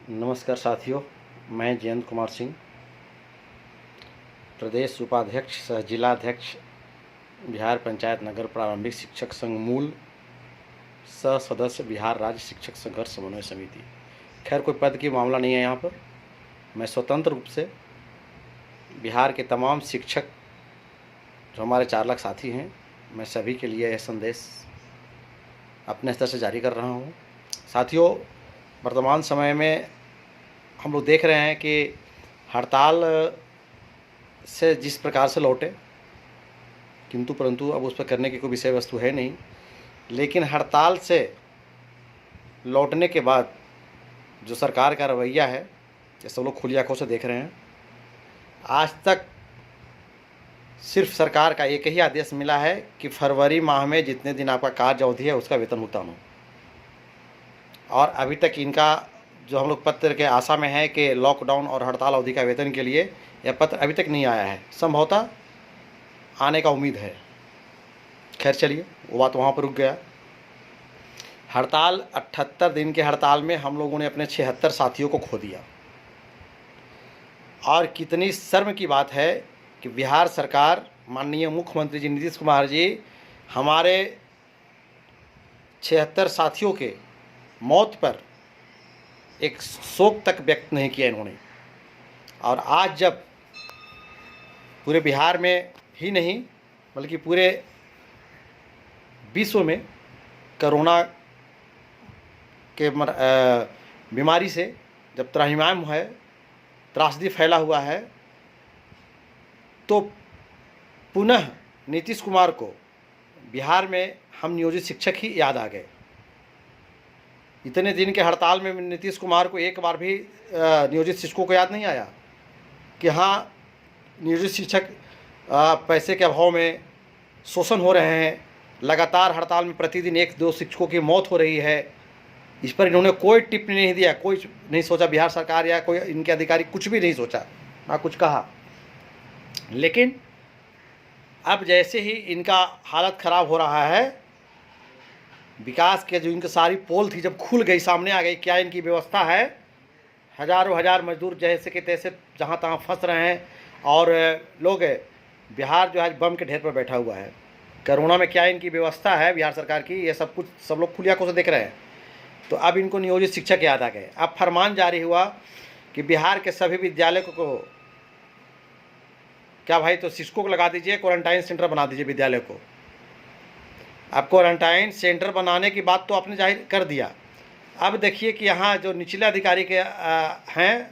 नमस्कार साथियों, मैं जयंत कुमार सिंह, प्रदेश उपाध्यक्ष सह जिलाध्यक्ष बिहार पंचायत नगर प्रारंभिक शिक्षक संघ मूल सह सदस्य बिहार राज्य शिक्षक संघर्ष समन्वय समिति। खैर कोई पद की मामला नहीं है यहाँ पर। मैं स्वतंत्र रूप से बिहार के तमाम शिक्षक जो हमारे 4 लाख साथी हैं, मैं सभी के लिए यह संदेश अपने स्तर से जारी कर रहा हूँ। साथियों, वर्तमान समय में हम लोग देख रहे हैं कि हड़ताल से जिस प्रकार से लौटे, किंतु परंतु अब उस पर करने की कोई विषय वस्तु है नहीं। लेकिन हड़ताल से लौटने के बाद जो सरकार का रवैया है, ये सब लोग खुली आंखों से देख रहे हैं। आज तक सिर्फ सरकार का एक ही आदेश मिला है कि फरवरी माह में जितने दिन आपका कार्य अवधि है उसका वेतन भुगतान हो, और अभी तक इनका जो हम लोग पत्र के आशा में है कि लॉकडाउन और हड़ताल अवधि का वेतन के लिए यह पत्र अभी तक नहीं आया है। संभवतः आने का उम्मीद है। खैर चलिए, वो बात वहाँ पर रुक गया। हड़ताल 78 दिन के हड़ताल में हम लोगों ने अपने 76 साथियों को खो दिया। और कितनी शर्म की बात है कि बिहार सरकार, माननीय मुख्यमंत्री जी नीतीश कुमार जी, हमारे 76 साथियों के मौत पर एक शोक तक व्यक्त नहीं किया इन्होंने। और आज जब पूरे बिहार में ही नहीं बल्कि पूरे विश्व में कोरोना के बीमारी से जब त्राहिमाम है, त्रासदी फैला हुआ है, तो पुनः नीतीश कुमार को बिहार में हम नियोजित शिक्षक ही याद आ गए। इतने दिन के हड़ताल में नीतीश कुमार को एक बार भी नियोजित शिक्षकों को याद नहीं आया कि हाँ, नियोजित शिक्षक पैसे के अभाव में शोषण हो रहे हैं, लगातार हड़ताल में प्रतिदिन 1-2 शिक्षकों की मौत हो रही है। इस पर इन्होंने कोई टिप्पणी नहीं दिया, कोई नहीं सोचा, बिहार सरकार या कोई इनके अधिकारी कुछ भी नहीं सोचा, ना कुछ कहा। लेकिन अब जैसे ही इनका हालत ख़राब हो रहा है, विकास के जो इनकी सारी पोल थी जब खुल गई, सामने आ गई क्या इनकी व्यवस्था है, हज़ारों हज़ार मजदूर जैसे कि तैसे जहाँ तहाँ फंस रहे हैं, और लोग बिहार जो है बम के ढेर पर बैठा हुआ है। कोरोना में क्या इनकी व्यवस्था है बिहार सरकार की, ये सब कुछ सब लोग खुली आंखों से देख रहे हैं। तो अब इनको नियोजित शिक्षक याद आ गए। अब फरमान जारी हुआ कि बिहार के सभी विद्यालय को क्या भाई, तो शिक्षकों को लगा दीजिए, क्वारंटाइन सेंटर बना दीजिए विद्यालय को। अब क्वारंटाइन सेंटर बनाने की बात तो आपने जाहिर कर दिया। अब देखिए कि यहाँ जो निचले अधिकारी के हैं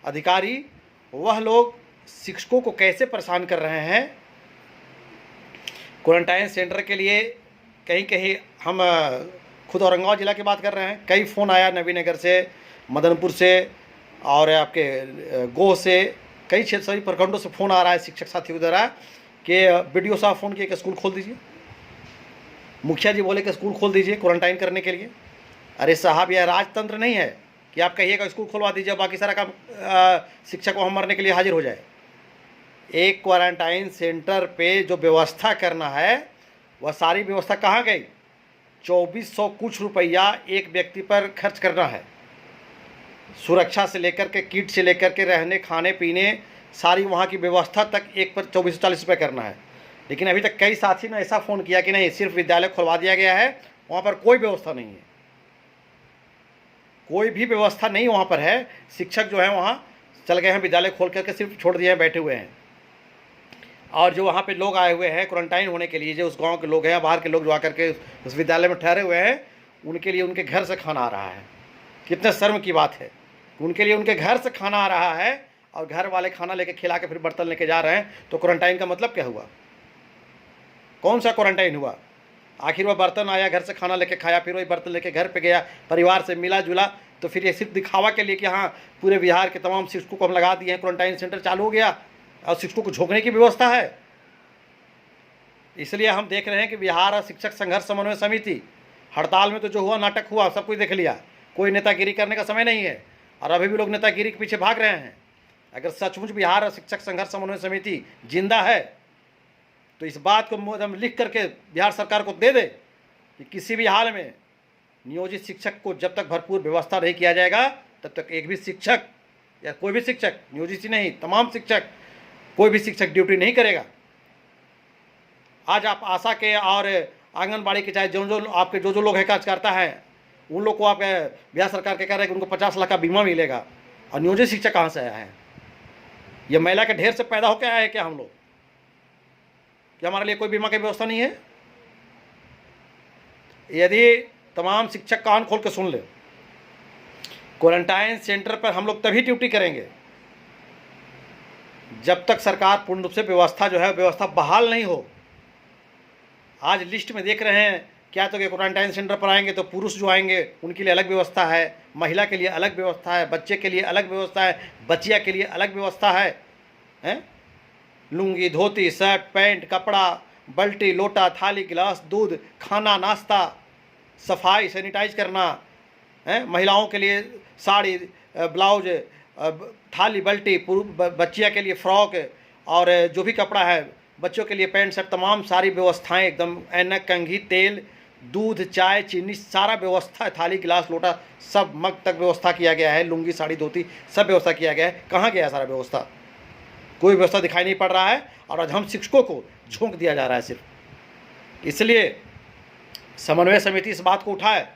अधिकारी, वह लोग शिक्षकों को कैसे परेशान कर रहे हैं। क्वारंटाइन सेंटर के लिए कहीं कहीं हम खुद औरंगाबाद ज़िला की बात कर रहे हैं, कई फ़ोन आया नवीनगर से, मदनपुर से और आपके गोह से, कई क्षेत्र सभी प्रखंडों से फ़ोन आ रहा है शिक्षक साथियों द्वारा कि बीडीओ साहब फ़ोन किए कि स्कूल खोल दीजिए, मुखिया जी बोले कि स्कूल खोल दीजिए क्वारंटाइन करने के लिए। अरे साहब, यह राजतंत्र नहीं है कि आप कहिएगा स्कूल खुलवा दीजिए, बाकी सारा काम शिक्षक वहाँ मरने के लिए हाजिर हो जाए। एक क्वारंटाइन सेंटर पे जो व्यवस्था करना है, वह सारी व्यवस्था कहाँ गई? 2400 कुछ रुपया एक व्यक्ति पर खर्च करना है। सुरक्षा से लेकर के, किट से लेकर के, रहने खाने पीने सारी वहाँ की व्यवस्था तक एक पर 2440 रुपये करना है। लेकिन अभी तक कई साथी ने ऐसा फ़ोन किया कि नहीं, सिर्फ विद्यालय खुलवा दिया गया है, वहाँ पर कोई व्यवस्था नहीं है, कोई भी व्यवस्था नहीं वहाँ पर है। शिक्षक जो है वहाँ चल गए हैं, विद्यालय खोल करके सिर्फ छोड़ दिए हैं, बैठे हुए हैं। और जो वहाँ पे लोग आए हुए हैं क्वारंटाइन होने के लिए, जो उस गांव के लोग हैं, बाहर के लोग जो आकर के उस विद्यालय में ठहरे हुए हैं, उनके लिए उनके घर से खाना आ रहा है। कितने शर्म की बात है, उनके लिए उनके घर से खाना आ रहा है और घर वाले खाना लेके खिला के फिर बर्तन लेके जा रहे हैं। तो क्वारंटाइन का मतलब क्या हुआ? कौन सा क्वारंटाइन हुआ? आखिर वह बर्तन आया, घर से खाना लेके खाया, फिर वही बर्तन लेके घर पे गया, परिवार से मिला जुला। तो फिर ये सिर्फ दिखावा के लिए कि हाँ, पूरे बिहार के तमाम शिक्षकों को हम लगा दिए हैं, क्वारंटाइन सेंटर चालू हो गया और शिक्षकों को झोंकने की व्यवस्था है। इसलिए हम देख रहे हैं कि बिहार शिक्षक संघर्ष समन्वय समिति हड़ताल में तो जो हुआ नाटक हुआ, सब कुछ देख लिया। कोई नेतागिरी करने का समय नहीं है, और अभी भी लोग नेतागिरी के पीछे भाग रहे हैं। अगर सचमुच बिहार शिक्षक संघर्ष समन्वय समिति जिंदा है तो इस बात को हम लिख करके बिहार सरकार को दे दे कि किसी भी हाल में नियोजित शिक्षक को जब तक भरपूर व्यवस्था नहीं किया जाएगा तब तक एक भी शिक्षक या कोई भी शिक्षक, यूजीसी नहीं, तमाम शिक्षक, कोई भी शिक्षक ड्यूटी नहीं करेगा। आज आप आशा के और आंगनबाड़ी के चाहे जो आपके जो लोग है कार्य करता है, उन लोग को आप बिहार सरकार के कह रहे हैं कि उनको 50 लाख का बीमा मिलेगा, और नियोजित शिक्षक कहाँ से आया है? ये महिला के ढेर से पैदा होकर आया है क्या हम लोग? क्या हमारे लिए कोई बीमा की व्यवस्था नहीं है? यदि तमाम शिक्षक कान खोल के सुन ले, क्वारंटाइन सेंटर पर हम लोग तभी ड्यूटी करेंगे जब तक सरकार पूर्ण रूप से व्यवस्था जो है व्यवस्था बहाल नहीं हो। आज लिस्ट में देख रहे हैं क्या, तो कि क्वारंटाइन सेंटर पर आएंगे तो पुरुष जो आएंगे उनके लिए अलग व्यवस्था है, महिला के लिए अलग व्यवस्था है, बच्चे के लिए अलग व्यवस्था है, बच्चिया के लिए अलग व्यवस्था है? लुंगी, धोती, शर्ट, पैंट, कपड़ा, बाल्टी, लोटा, थाली, गिलास, दूध, खाना, नाश्ता, सफाई, सैनिटाइज करना है। महिलाओं के लिए साड़ी, ब्लाउज, थाली, बाल्टी, बच्चिया के लिए फ्रॉक, और जो भी कपड़ा है बच्चों के लिए पैंट शर्ट, तमाम सारी व्यवस्थाएं एकदम, ऐनक, कंघी, तेल, दूध, चाय, चीनी, सारा व्यवस्था, थाली, गिलास, लोटा, सब मग तक व्यवस्था किया गया है। लुंगी, साड़ी, धोती, सब व्यवस्था किया गया है। कहाँ गया सारा व्यवस्था? कोई व्यवस्था दिखाई नहीं पड़ रहा है, और आज हम शिक्षकों को झोंक दिया जा रहा है सिर्फ। इसलिए समन्वय समिति इस बात को उठाए,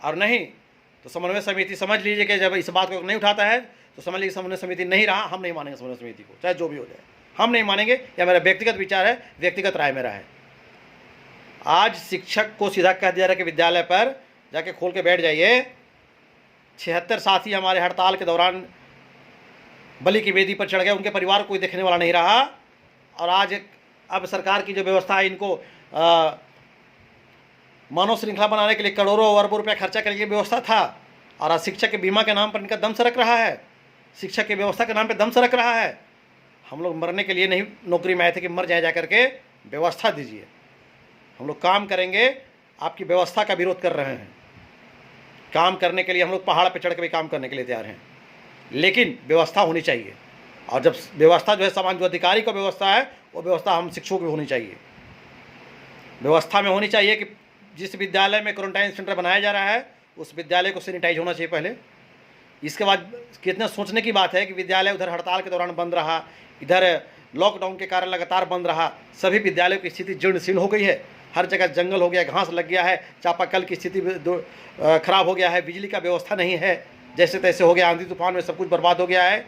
और नहीं तो समन्वय समिति समझ लीजिए कि जब इस बात को नहीं उठाता है तो समझ लीजिए समन्वय समिति नहीं रहा। हम नहीं मानेंगे समन्वय समिति को, चाहे जो भी हो जाए, हम नहीं मानेंगे। या मेरा व्यक्तिगत विचार है, व्यक्तिगत राय मेरा है। आज शिक्षक को सीधा कह दिया रहा है कि विद्यालय पर जाके खोल के बैठ जाइए। 76 साथी हमारे हड़ताल के दौरान बलि की वेदी पर चढ़ गए, उनके परिवार को कोई देखने वाला नहीं रहा। और आज अब सरकार की जो व्यवस्था है, इनको मानव श्रृंखला बनाने के लिए करोड़ों अरबों रुपया खर्चा करने की व्यवस्था था, और आज शिक्षक के बीमा के नाम पर इनका दम सरक रहा है, शिक्षक की व्यवस्था के नाम पर दम सरक रहा है। हम लोग मरने के लिए नहीं नौकरी में आए थे कि मर जाए, जा करके व्यवस्था दीजिए। हम लोग काम करेंगे, आपकी व्यवस्था का विरोध कर रहे हैं। काम करने के लिए हम लोग पहाड़ पर चढ़ के भी काम करने के लिए तैयार हैं, लेकिन व्यवस्था होनी चाहिए। और जब व्यवस्था जो है समान, जो अधिकारी का व्यवस्था है वो व्यवस्था हम शिक्षकों की होनी चाहिए। व्यवस्था में होनी चाहिए कि जिस विद्यालय में क्वारंटाइन सेंटर बनाया जा रहा है उस विद्यालय को सैनिटाइज होना चाहिए पहले। इसके बाद कितना सोचने की बात है कि विद्यालय उधर हड़ताल के दौरान बंद रहा, इधर लॉकडाउन के कारण लगातार बंद रहा। सभी विद्यालयों की स्थिति जीर्णशीर्ण हो गई है, हर जगह जंगल हो गया, घास लग गया है, चापाकल की स्थिति खराब हो गया है, बिजली का व्यवस्था नहीं है, जैसे तैसे हो गया, आंधी तूफान में सब कुछ बर्बाद हो गया है,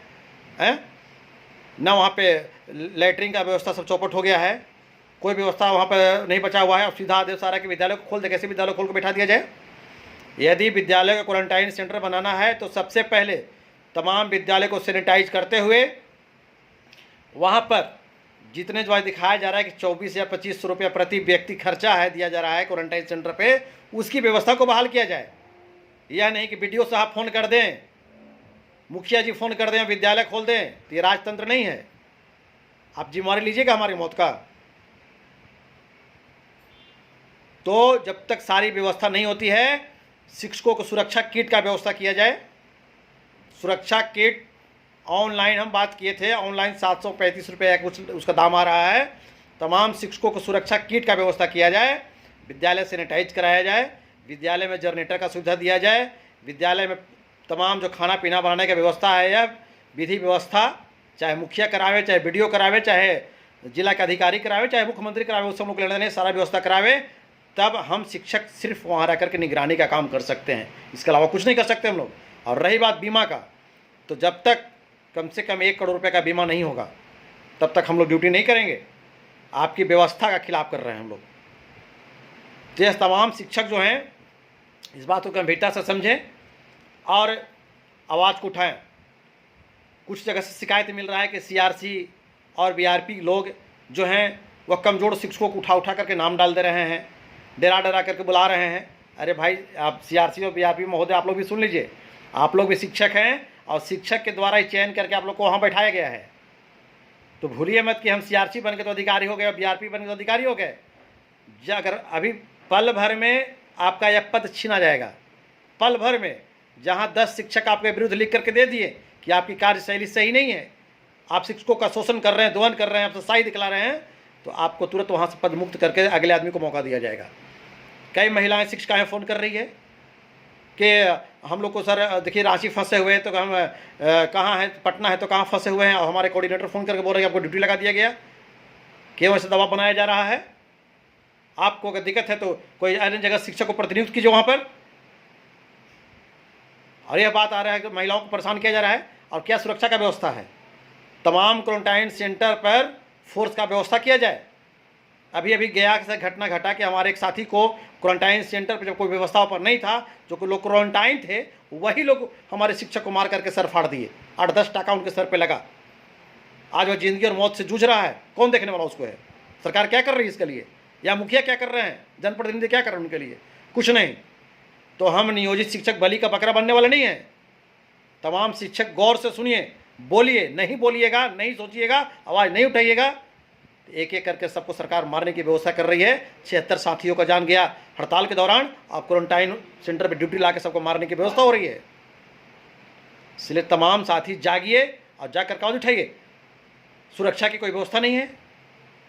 ना वहाँ पे लैट्रिन का व्यवस्था सब चौपट हो गया है, कोई व्यवस्था वहाँ पर नहीं बचा हुआ है। अब सीधा आदेश आ रहा है कि विद्यालय को खोल दे। कैसे विद्यालय खोल कर बैठा दिया जाए? यदि विद्यालय का क्वारंटाइन सेंटर बनाना है तो सबसे पहले तमाम विद्यालय को सैनिटाइज करते हुए वहाँ पर जितने जो दिखाया जा रहा है कि 24 या 25 रुपया प्रति व्यक्ति खर्चा है दिया जा रहा है क्वारंटाइन सेंटर पे, उसकी व्यवस्था को बहाल किया जाए। यह नहीं कि बीडीओ साहब फ़ोन कर दें, मुखिया जी फ़ोन कर दें, विद्यालय खोल दें, तो ये राजतंत्र नहीं है। आप जिम्मेवारी लीजिएगा हमारी मौत का। तो जब तक सारी व्यवस्था नहीं होती है, शिक्षकों को सुरक्षा किट का व्यवस्था किया जाए। सुरक्षा किट ऑनलाइन हम बात किए थे, ऑनलाइन 735 रुपये कुछ उसका दाम आ रहा है। तमाम शिक्षकों को सुरक्षा किट का व्यवस्था किया जाए, विद्यालय सैनिटाइज कराया जाए, विद्यालय में जनरेटर का सुविधा दिया जाए, विद्यालय में तमाम जो खाना पीना बनाने की व्यवस्था है या विधि व्यवस्था, चाहे मुखिया करावे, चाहे बीडीओ करावे, चाहे जिला के अधिकारी करावे, चाहे मुख्यमंत्री करावे, उस सब लोग लेने देने सारा व्यवस्था करावे। तब हम शिक्षक सिर्फ वहाँ रह करके निगरानी का काम कर सकते हैं, इसके अलावा कुछ नहीं कर सकते हम लोग। और रही बात बीमा का, तो जब तक कम से कम 1 करोड़ रुपए का बीमा नहीं होगा तब तक हम लोग ड्यूटी नहीं करेंगे। आपकी व्यवस्था का खिलाफ कर रहे हैं हम लोग। तो ये तमाम शिक्षक जो हैं इस बात को गंभीरता से समझें और आवाज़ को उठाएं। कुछ जगह से शिकायत मिल रहा है कि सीआरसी और बीआरपी लोग जो हैं वह कमज़ोर शिक्षकों को उठा उठा करके नाम डाल दे रहे हैं, डरा डरा करके बुला रहे हैं। अरे भाई, आप सीआरसी और बीआरपी महोदय आप लोग भी सुन लीजिए, आप लोग भी शिक्षक हैं और शिक्षक के द्वारा ही चयन करके आप लोग को वहाँ बैठाया गया है। तो भूलिए मत कि हम सीआरसी बन के तो अधिकारी हो गए और बीआरपी बन के तो अधिकारी हो गए। अगर अभी पल भर में आपका यह पद छीना जाएगा, पल भर में, जहाँ 10 शिक्षक आपके विरुद्ध लिख करके दे दिए कि आपकी कार्यशैली सही नहीं है, आप शिक्षकों का शोषण कर रहे हैं, दोहन कर रहे हैं, आप सही दिखला रहे हैं, तो आपको तुरंत वहाँ से पद मुक्त करके अगले आदमी को मौका दिया जाएगा। कई महिलाएं शिक्षिकाएं फ़ोन कर रही है कि हम लोग को सर देखिए रांची फंसे हुए हैं, तो हम कहाँ हैं, पटना है तो कहाँ फंसे हुए हैं, और हमारे कोऑर्डिनेटर फ़ोन करके बोल रहे हैं आपको ड्यूटी लगा दिया गया। क्यों ऐसे दबाव बनाया जा रहा है? आपको अगर दिक्कत है तो कोई अन्य जगह शिक्षक को प्रतिनियुक्त कीजिए वहाँ पर। और यह बात आ रहा है कि महिलाओं को परेशान किया जा रहा है, और क्या सुरक्षा का व्यवस्था है? तमाम क्वारंटाइन सेंटर पर फोर्स का व्यवस्था किया जाए। अभी अभी गया से घटना घटा कि हमारे एक साथी को क्वारंटाइन सेंटर पर जब कोई व्यवस्था पर नहीं था, जो लोग क्वारंटाइन थे वही लोग हमारे शिक्षक को मार करके सर फाड़ दिए, 8-10 टाका उनके सर पे लगा। आज वह जिंदगी और मौत से जूझ रहा है, कौन देखने वाला उसको है? सरकार क्या कर रही है इसके लिए, या मुखिया क्या कर रहे हैं, जनप्रतिनिधि क्या कर रहे हैं उनके लिए? कुछ नहीं। तो हम नियोजित शिक्षक बलि का बकरा बनने वाले नहीं हैं। तमाम शिक्षक गौर से सुनिए, बोलिए, नहीं बोलिएगा, नहीं सोचिएगा, आवाज़ नहीं उठाइएगा, एक एक करके सबको सरकार मारने की व्यवस्था कर रही है। 76 साथियों का जान गया हड़ताल के दौरान, अब क्वारंटाइन सेंटर पर ड्यूटी ला के सबको मारने की व्यवस्था हो रही है। इसलिए तमाम साथी जागिए और जाकर आवाज़ उठाइए। सुरक्षा की कोई व्यवस्था नहीं है।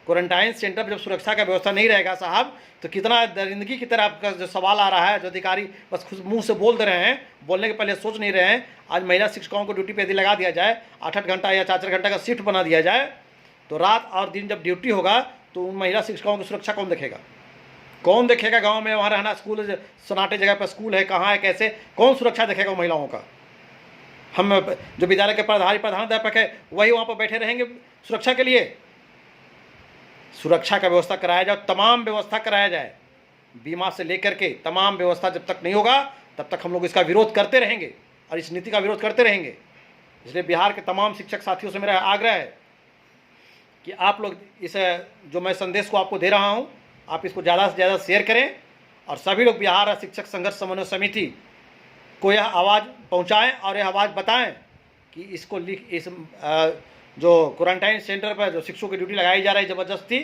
क्वारंटाइन सेंटर पर जब सुरक्षा का व्यवस्था नहीं रहेगा साहब, तो कितना दरिंदगी की तरह आपका जो सवाल आ रहा है, जो अधिकारी बस खुद मुंह से बोल दे रहे हैं, बोलने के पहले सोच नहीं रहे हैं। आज महिला शिक्षकों को ड्यूटी पे यदि लगा दिया जाए, 8-8 घंटा या 4-4 घंटा का शिफ्ट बना दिया जाए, तो रात और दिन जब ड्यूटी होगा तो उन महिला शिक्षकों की सुरक्षा कौन देखेगा? कौन देखेगा? गाँव में वहाँ रहना, स्कूल सन्नाटे जगह पर स्कूल है, कहाँ है, कैसे, कौन सुरक्षा देखेगा महिलाओं का? हम जो विद्यालय के प्रधानाध्यापक है वही वहाँ पर बैठे रहेंगे सुरक्षा के लिए? सुरक्षा का व्यवस्था कराया जाए, तमाम व्यवस्था कराया जाए, बीमा से लेकर के तमाम व्यवस्था जब तक नहीं होगा तब तक हम लोग इसका विरोध करते रहेंगे और इस नीति का विरोध करते रहेंगे। इसलिए बिहार के तमाम शिक्षक साथियों से मेरा आग्रह है कि आप लोग इस जो मैं संदेश को आपको दे रहा हूँ, आप इसको ज़्यादा से ज़्यादा शेयर करें, और सभी लोग बिहार शिक्षक संघर्ष समन्वय समिति को यह आवाज़ पहुँचाएँ और यह आवाज़ बताएँ कि इसको इस जो क्वारंटाइन सेंटर पर जो शिक्षकों की ड्यूटी लगाई जा रही है ज़बरदस्ती,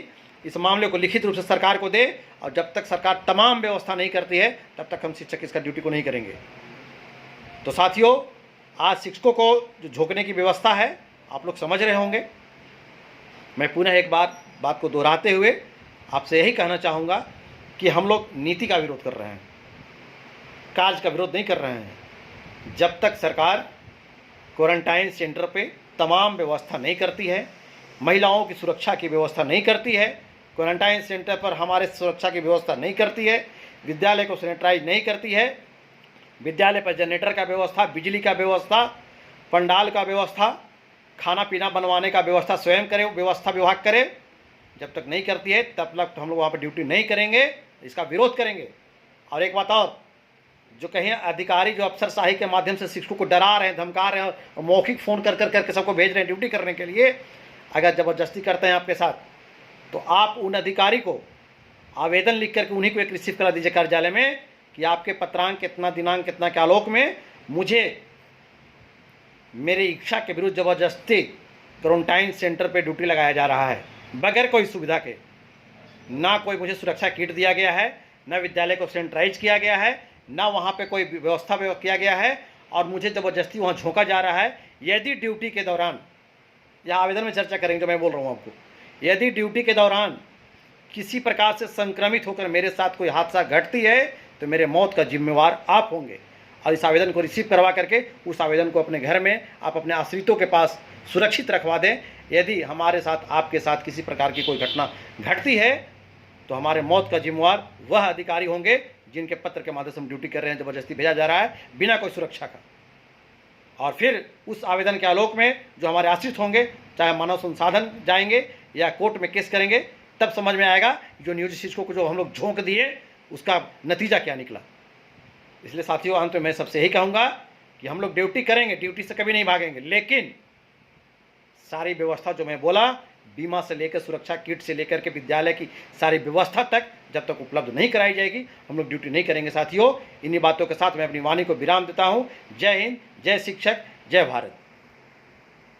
इस मामले को लिखित रूप से सरकार को दे, और जब तक सरकार तमाम व्यवस्था नहीं करती है तब तक हम शिक्षक इसका ड्यूटी को नहीं करेंगे। तो साथियों, आज शिक्षकों को जो झोंकने की व्यवस्था है आप लोग समझ रहे होंगे। मैं पुनः एक बात को दोहराते हुए आपसे यही कहना चाहूँगा कि हम लोग नीति का विरोध कर रहे हैं, कार्य का विरोध नहीं कर रहे हैं। जब तक सरकार क्वारंटाइन सेंटर पे तमाम व्यवस्था नहीं करती है, महिलाओं की सुरक्षा की व्यवस्था नहीं करती है, क्वारंटाइन सेंटर पर हमारे सुरक्षा की व्यवस्था नहीं करती है, विद्यालय को सैनिटाइज नहीं करती है, विद्यालय पर जनरेटर का व्यवस्था, बिजली का व्यवस्था, पंडाल का व्यवस्था, खाना पीना बनवाने का व्यवस्था स्वयं करे, व्यवस्था विभाग करे, जब तक नहीं करती है तब तक हम लोग वहाँ पर ड्यूटी नहीं करेंगे, इसका विरोध करेंगे। और एक बात और, जो कहीं अधिकारी जो अफसरशाही के माध्यम से शिक्षकों को डरा रहे हैं, धमका रहे हैं और मौखिक फ़ोन कर करके सबको भेज रहे हैं ड्यूटी करने के लिए, अगर ज़बरदस्ती करते हैं आपके साथ, तो आप उन अधिकारी को आवेदन लिख करके उन्हीं को एक रिसीव करा दीजिए कार्यालय में कि आपके पत्रांक कितना, दिनांक कितना के आलोक में मुझे मेरी इच्छा के विरुद्ध ज़बरदस्ती क्वारंटाइन सेंटर पर ड्यूटी लगाया जा रहा है, बगैर कोई सुविधा के। ना कोई मुझे सुरक्षा किट दिया गया है, न विद्यालय को सैनिटाइज किया गया है, ना वहाँ पे कोई व्यवस्था किया गया है, और मुझे ज़बरदस्ती वहाँ झोंका जा रहा है। यदि ड्यूटी के दौरान, या आवेदन में चर्चा करेंगे जो मैं बोल रहा हूँ आपको, यदि ड्यूटी के दौरान किसी प्रकार से संक्रमित होकर मेरे साथ कोई हादसा घटती है तो मेरे मौत का जिम्मेवार आप होंगे। और इस आवेदन को रिसीव करवा करके उस आवेदन को अपने घर में आप अपने आश्रितों के पास सुरक्षित रखवा दें। यदि हमारे साथ, आपके साथ किसी प्रकार की कोई घटना घटती है तो हमारे मौत का जिम्मेवार वह अधिकारी होंगे जिनके पत्र के माध्यम से हम ड्यूटी कर रहे हैं, ज़बरदस्ती भेजा जा रहा है बिना कोई सुरक्षा का। और फिर उस आवेदन के आलोक में जो हमारे आश्रित होंगे, चाहे मानव संसाधन जाएंगे या कोर्ट में केस करेंगे, तब समझ में आएगा जो नियोजित शिक्षकों को जो हम लोग झोंक दिए उसका नतीजा क्या निकला। इसलिए साथियों, अंत में मैं सबसे यही कहूँगा कि हम लोग ड्यूटी करेंगे, ड्यूटी से कभी नहीं भागेंगे, लेकिन सारी व्यवस्था जो मैं बोला, बीमा से लेकर सुरक्षा किट से लेकर के विद्यालय की सारी व्यवस्था तक जब तक उपलब्ध नहीं कराई जाएगी हम लोग ड्यूटी नहीं करेंगे। साथियों, इन्हीं बातों के साथ मैं अपनी वाणी को विराम देता हूँ। जय हिंद, जय शिक्षक, जय भारत।